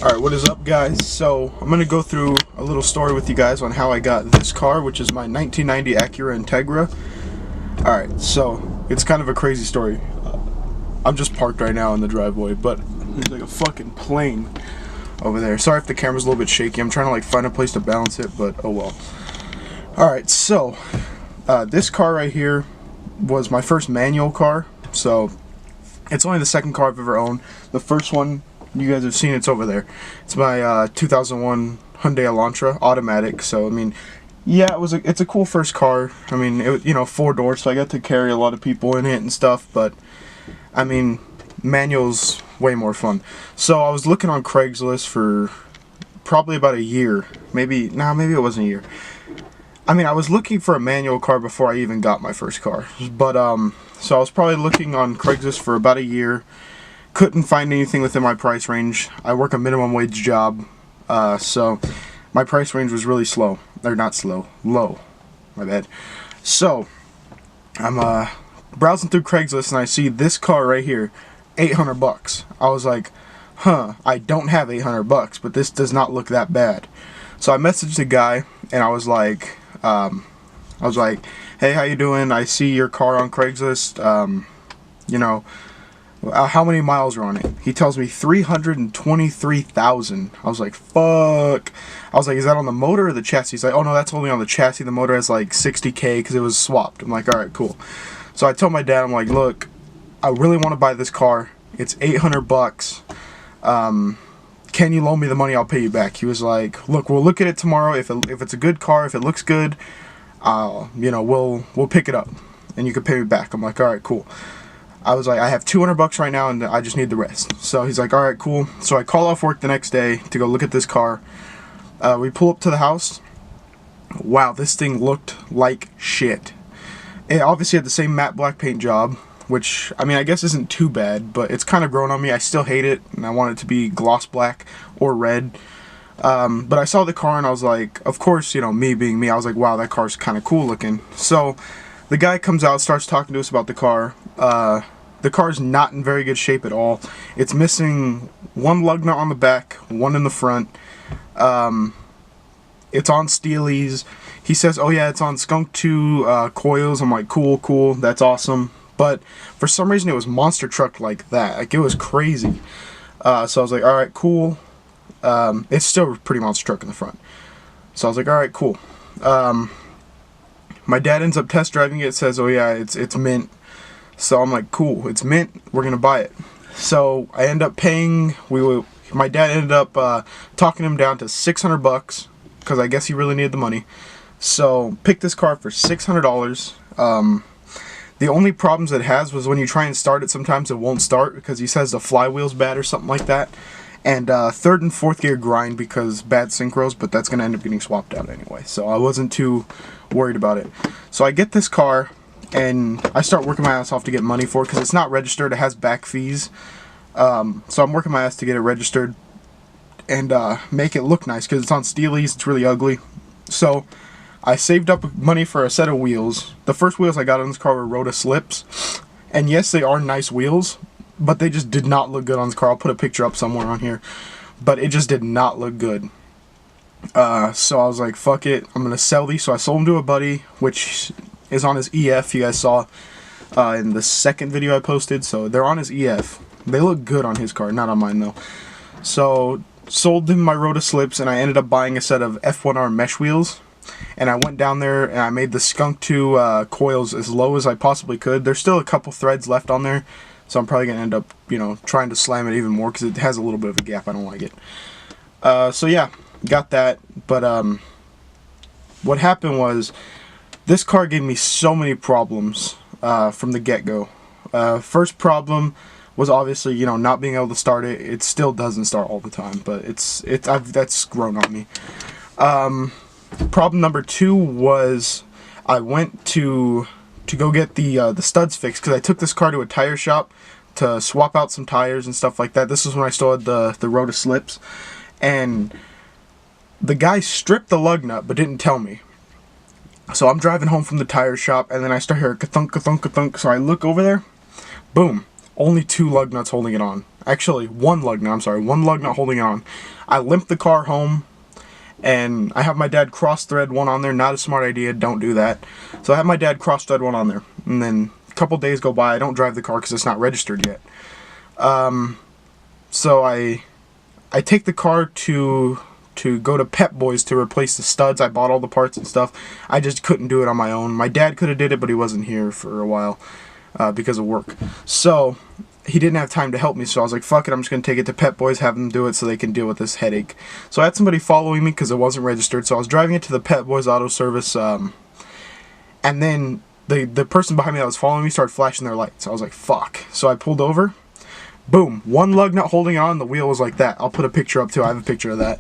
Alright, what is up, guys? So, I'm going to go through a little story with you guys on how I got this car, which is my 1990 Acura Integra. Alright, so, it's kind of a crazy story. I'm just parked right now in the driveway, but there's like a fucking plane over there. Sorry if the camera's a little bit shaky. I'm trying to like find a place to balance it, but oh well. Alright, so, this car right here was my first manual car. So, it's only the second car I've ever owned. The first one you guys have seen, it's over there. It's my 2001 Hyundai Elantra automatic. So I mean, yeah, it's a cool first car. I mean, it, you know, 4 doors, so I got to carry a lot of people in it and stuff. But I mean, manual's way more fun. So I was looking on Craigslist for probably about a year. Maybe it wasn't a year. I mean, I was looking for a manual car before I even got my first car. But so I was probably looking on Craigslist for about a year. Couldn't find anything within my price range. I work a minimum wage job, so my price range was really slow. Or not slow, low. My bad. So, I'm browsing through Craigslist and I see this car right here, $800. I was like, huh, I don't have $800, but this does not look that bad. So I messaged the guy and I was like, hey, how you doing? I see your car on Craigslist. You know, how many miles are on it? He tells me 323,000. I was like, fuck. I was like, is that on the motor or the chassis? He's like, oh no, that's only on the chassis. The motor has like 60K because it was swapped. I'm like, alright, cool. So I told my dad, I'm like, look, I really want to buy this car. It's $800. Can you loan me the money? I'll pay you back. He was like, look, we'll look at it tomorrow. If it's a good car, if it looks good, you know, we'll pick it up and you can pay me back. I'm like, alright, cool. I was like, I have $200 right now and I just need the rest. So he's like, alright, cool. So I call off work the next day to go look at this car. We pull up to the house. Wow, this thing looked like shit. It obviously had the same matte black paint job, which, I mean, I guess isn't too bad, but it's kind of grown on me. I still hate it, and I want it to be gloss black or red. But I saw the car and I was like, of course, you know, me being me, I was like, wow, that car's kind of cool looking. So the guy comes out, starts talking to us about the car. The car's not in very good shape at all. It's missing one lug nut on the back, one in the front. It's on Steelies. He says, oh yeah, it's on Skunk 2 coils. I'm like, cool, that's awesome. But for some reason it was monster trucked like that. Like, it was crazy. So I was like, alright, cool. It's still pretty monster truck in the front. So I was like, alright, cool. My dad ends up test driving it, says, oh yeah, it's mint. So I'm like, cool, it's mint, we're gonna buy it. So I end up paying, my dad ended up talking him down to $600, because I guess he really needed the money. So picked this car for $600. The only problems it has was when you try and start it, sometimes it won't start, because he says the flywheel's bad or something like that. And 3rd and 4th gear grind because bad synchros, but that's gonna end up getting swapped out anyway. So I wasn't too worried about it. So I get this car, and I start working my ass off to get money for it because it's not registered. It has back fees. So I'm working my ass to get it registered and make it look nice because it's on Steelies. It's really ugly. So I saved up money for a set of wheels. The first wheels I got on this car were Rota slips. And yes, they are nice wheels, but they just did not look good on this car. I'll put a picture up somewhere on here. But it just did not look good. So I was like, fuck it. I'm going to sell these. So I sold them to a buddy, which is on his EF, you guys saw in the second video I posted. So they're on his EF. They look good on his car, not on mine though. So sold him my Rota slips, and I ended up buying a set of F1R mesh wheels. And I went down there and I made the Skunk 2 coils as low as I possibly could. There's still a couple threads left on there, so I'm probably gonna end up, you know, trying to slam it even more because it has a little bit of a gap. I don't like it. So yeah, got that. But what happened was, this car gave me so many problems from the get-go. First problem was obviously, you know, not being able to start it. It still doesn't start all the time, but that's grown on me. Problem number 2 was I went to go get the studs fixed because I took this car to a tire shop to swap out some tires and stuff like that. This was when I still had the Rota slips, and the guy stripped the lug nut but didn't tell me. So I'm driving home from the tire shop, and then I start hearing ka-thunk, ka-thunk, ka-thunk. So I look over there, boom, only 2 lug nuts holding it on. Actually, one lug nut, I'm sorry, one lug nut holding on. I limped the car home, and I have my dad cross-thread one on there. Not a smart idea, don't do that. So I have my dad cross-thread one on there. And then a couple days go by, I don't drive the car because it's not registered yet. So I take the car to go to Pep Boys to replace the studs. I bought all the parts and stuff. I just couldn't do it on my own. My dad could have did it, but he wasn't here for a while because of work. So he didn't have time to help me, so I was like, fuck it, I'm just going to take it to Pep Boys, have them do it so they can deal with this headache. So I had somebody following me because it wasn't registered, so I was driving it to the Pep Boys auto service, and then the person behind me that was following me started flashing their lights. I was like, fuck. So I pulled over. Boom. One lug nut holding on, the wheel was like that. I'll put a picture up too. I have a picture of that.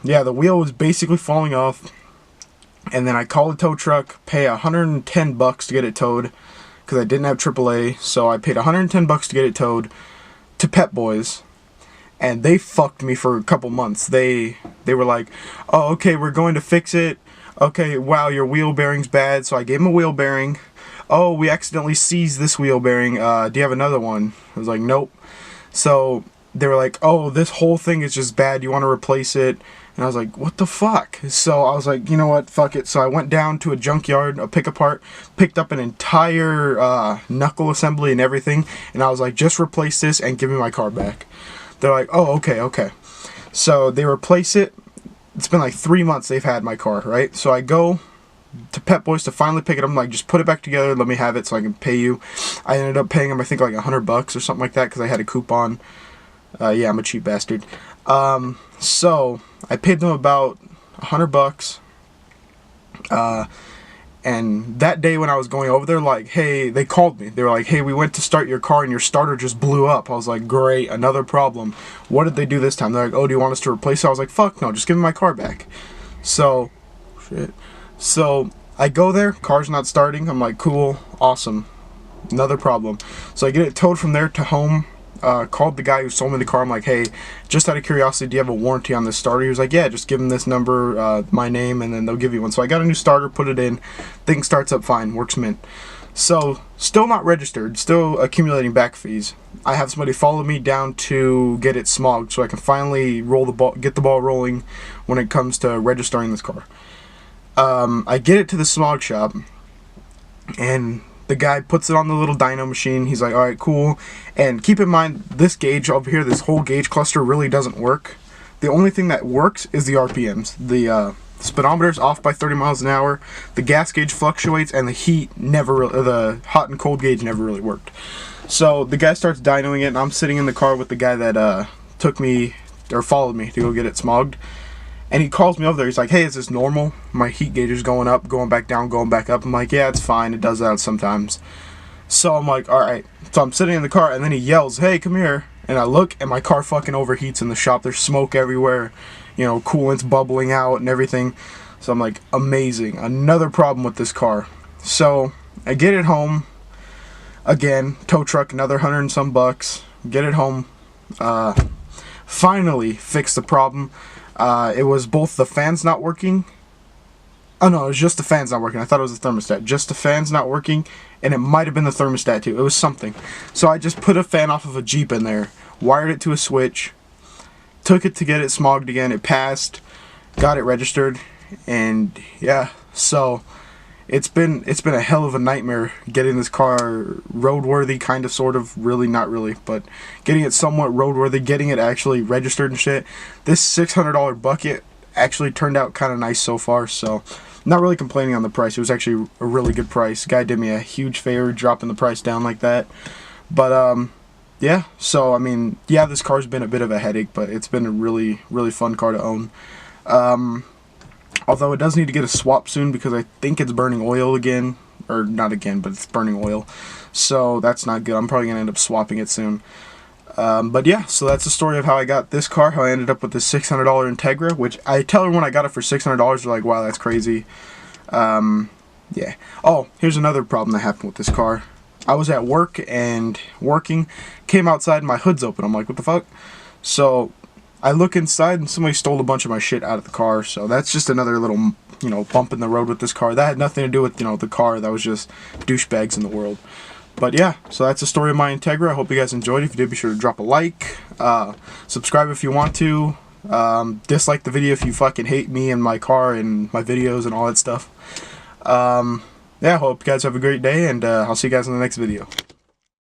Yeah, the wheel was basically falling off. And then I called the tow truck, pay $110 to get it towed, because I didn't have AAA. So I paid $110 to get it towed to Pep Boys. And they fucked me for a couple months. They were like, oh, okay, we're going to fix it. Okay, wow, your wheel bearing's bad. So I gave them a wheel bearing. Oh, we accidentally seized this wheel bearing. Do you have another one? I was like, nope. So they were like, oh, this whole thing is just bad. You want to replace it? And I was like, what the fuck? So I was like, you know what? Fuck it. So I went down to a junkyard, a pick-apart, picked up an entire knuckle assembly and everything. And I was like, just replace this and give me my car back. They're like, oh, okay, okay. So they replace it. It's been like 3 months they've had my car, right? So I go to Pep Boys to finally pick it up. I'm like, just put it back together, let me have it so I can pay you. I ended up paying them, I think, like $100 or something like that because I had a coupon. Yeah, I'm a cheap bastard. So I paid them about $100. And that day when I was going over there, like, hey, they called me. They were like, hey, we went to start your car and your starter just blew up. I was like, great, another problem. What did they do this time? They're like, oh, do you want us to replace it? I was like, fuck no, just give me my car back. So, shit. So I go there, car's not starting. I'm like, cool, awesome, another problem. So I get it towed from there to home. Called the guy who sold me the car. I'm like, hey, just out of curiosity, do you have a warranty on this starter? He was like, yeah, just give him this number, my name, and then they'll give you one. So I got a new starter, put it in, thing starts up fine, works mint. So still not registered, still accumulating back fees. I have somebody follow me down to get it smogged so I can finally get the ball rolling when it comes to registering this car. I get it to the smog shop, and the guy puts it on the little dyno machine. He's like, alright, cool. And keep in mind, this gauge over here, this whole gauge cluster really doesn't work. The only thing that works is the RPMs. The speedometer's off by 30 miles an hour. The gas gauge fluctuates, and the the hot and cold gauge never really worked. So the guy starts dynoing it, and I'm sitting in the car with the guy that followed me to go get it smogged. And he calls me over there. He's like, hey, is this normal? My heat gauge is going up, going back down, going back up. I'm like, yeah, it's fine. It does that sometimes. So I'm like, all right. So I'm sitting in the car, and then he yells, hey, come here. And I look, and my car fucking overheats in the shop. There's smoke everywhere. You know, coolant's bubbling out and everything. So I'm like, amazing. Another problem with this car. So I get it home. Again, tow truck, another $100 and some bucks. Get it home. Finally fix the problem. It was both the fans not working. Oh no, it was just the fans not working. I thought it was the thermostat. Just the fans not working, and it might have been the thermostat too. It was something. So I just put a fan off of a Jeep in there, wired it to a switch, took it to get it smogged again. It passed, got it registered, and yeah. So it's been a hell of a nightmare getting this car roadworthy, kind of, sort of, really, not really, but getting it somewhat roadworthy, getting it actually registered and shit. This $600 bucket actually turned out kind of nice so far, so not really complaining on the price. It was actually a really good price. Guy did me a huge favor dropping the price down like that. But yeah, so I mean, yeah, this car's been a bit of a headache, but it's been a really, really fun car to own. Although it does need to get a swap soon because I think it's burning oil again. Or not again, but it's burning oil. So that's not good. I'm probably going to end up swapping it soon. But yeah, so that's the story of how I got this car. How I ended up with this $600 Integra. Which I tell everyone I got it for $600. They're like, wow, that's crazy. Yeah. Oh, here's another problem that happened with this car. I was at work and working. Came outside and my hood's open. I'm like, what the fuck? So I look inside and somebody stole a bunch of my shit out of the car. So that's just another little, bump in the road with this car. That had nothing to do with, the car. That was just douchebags in the world. But yeah, so that's the story of my Integra. I hope you guys enjoyed. If you did, be sure to drop a like, subscribe if you want to, dislike the video if you fucking hate me and my car and my videos and all that stuff. Yeah, hope you guys have a great day, and I'll see you guys in the next video.